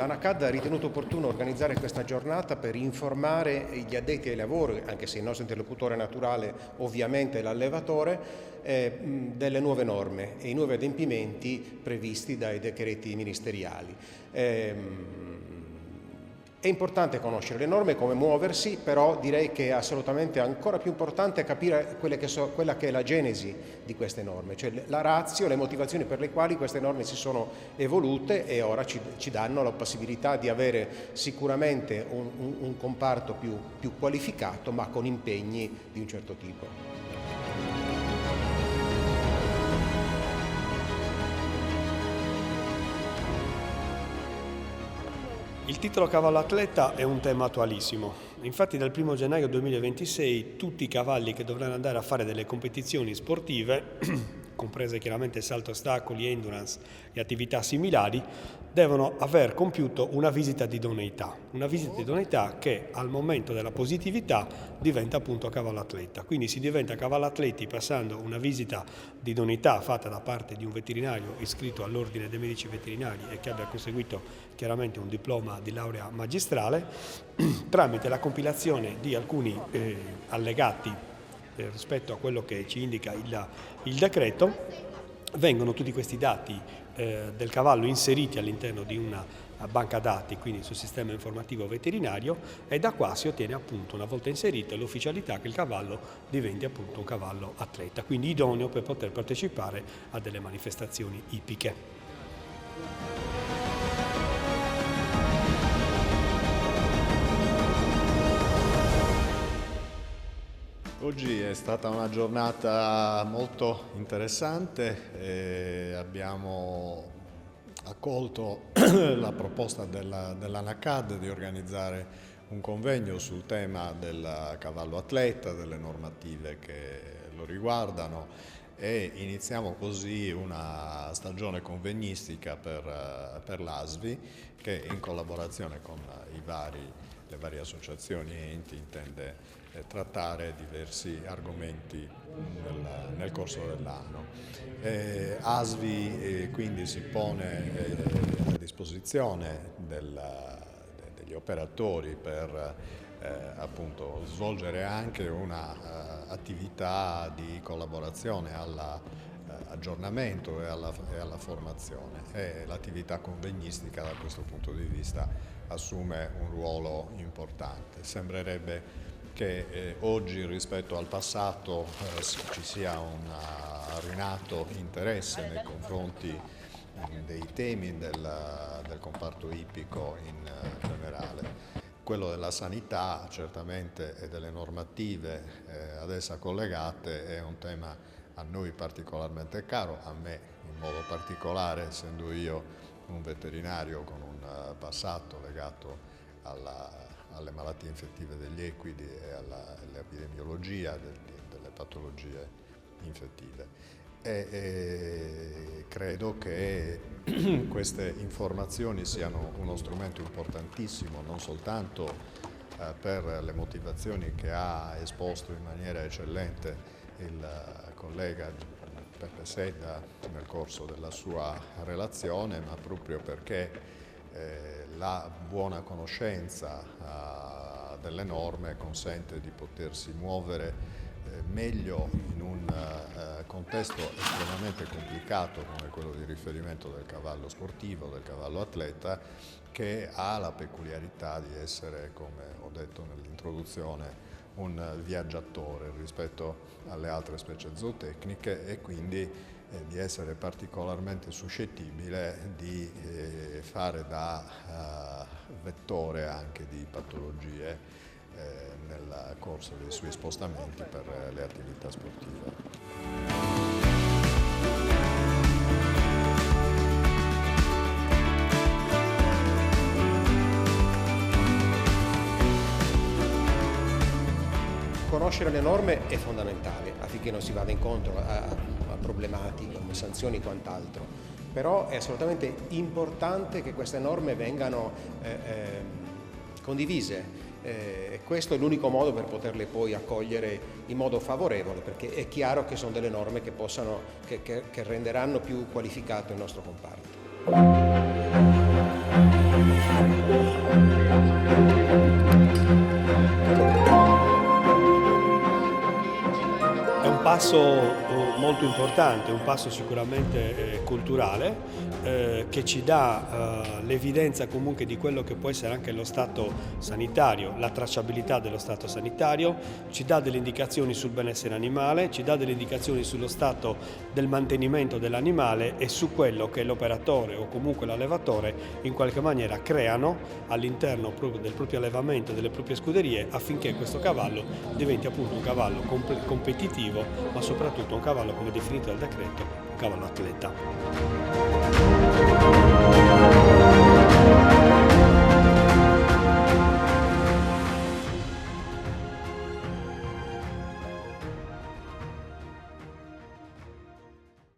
L'ANACAD ha ritenuto opportuno organizzare questa giornata per informare gli addetti ai lavori, anche se il nostro interlocutore naturale ovviamente è l'allevatore, delle nuove norme e i nuovi adempimenti previsti dai decreti ministeriali. È importante conoscere le norme, come muoversi, però direi che è assolutamente ancora più importante capire quella che è la genesi di queste norme, cioè la ratio, le motivazioni per le quali queste norme si sono evolute e ora ci danno la possibilità di avere sicuramente un comparto più qualificato, ma con impegni di un certo tipo. Il titolo cavallo atleta è un tema attualissimo. Infatti dal 1 gennaio 2026 tutti i cavalli che dovranno andare a fare delle competizioni sportive, comprese chiaramente salto ostacoli, endurance e attività similari, devono aver compiuto una visita di idoneità. Una visita di idoneità che al momento della positività diventa appunto cavallo atleta. Quindi si diventa cavallo atleti passando una visita di idoneità fatta da parte di un veterinario iscritto all'ordine dei medici veterinari e che abbia conseguito chiaramente un diploma di laurea magistrale, tramite la compilazione di alcuni allegati rispetto a quello che ci indica il decreto. Vengono tutti questi dati del cavallo inseriti all'interno di una banca dati, quindi sul sistema informativo veterinario, e da qua si ottiene appunto, una volta inserita, l'ufficialità che il cavallo diventi appunto un cavallo atleta, quindi idoneo per poter partecipare a delle manifestazioni ippiche. Oggi è stata una giornata molto interessante e abbiamo accolto la proposta dell'ANACAD di organizzare un convegno sul tema del cavallo atleta, delle normative che lo riguardano, e iniziamo così una stagione convegnistica per l'ASVI, che in collaborazione con le varie associazioni e enti intende trattare diversi argomenti nel corso dell'anno. ASVI quindi si pone a disposizione degli operatori per appunto svolgere anche una attività di collaborazione all'aggiornamento e alla formazione, e l'attività convegnistica da questo punto di vista assume un ruolo importante. Sembrerebbe che oggi rispetto al passato ci sia un rinato interesse nei confronti dei temi del comparto ippico in generale. Quello della sanità certamente e delle normative ad essa collegate è un tema a noi particolarmente caro, a me in modo particolare, essendo io un veterinario con un passato legato alle malattie infettive degli equidi e all'epidemiologia delle patologie infettive. E credo che queste informazioni siano uno strumento importantissimo non soltanto per le motivazioni che ha esposto in maniera eccellente il collega Peppe Sedda nel corso della sua relazione, ma proprio perché la buona conoscenza delle norme consente di potersi muovere meglio in un contesto estremamente complicato come quello di riferimento del cavallo sportivo, del cavallo atleta, che ha la peculiarità di essere, come ho detto nell'introduzione, un viaggiatore rispetto alle altre specie zootecniche e quindi di essere particolarmente suscettibile di fare da vettore anche di patologie nel corso dei suoi spostamenti per le attività sportive. Conoscere le norme è fondamentale affinché non si vada incontro a problematiche come sanzioni e quant'altro, però è assolutamente importante che queste norme vengano condivise. Questo è l'unico modo per poterle poi accogliere in modo favorevole, perché è chiaro che sono delle norme che renderanno più qualificato il nostro comparto. È un passo molto importante, un passo sicuramente culturale, che ci dà l'evidenza comunque di quello che può essere anche lo stato sanitario, la tracciabilità dello stato sanitario, ci dà delle indicazioni sul benessere animale, ci dà delle indicazioni sullo stato del mantenimento dell'animale e su quello che l'operatore o comunque l'allevatore in qualche maniera creano all'interno proprio del proprio allevamento, delle proprie scuderie, affinché questo cavallo diventi appunto un cavallo competitivo, ma soprattutto un cavallo, come definito dal decreto, un cavallo atleta.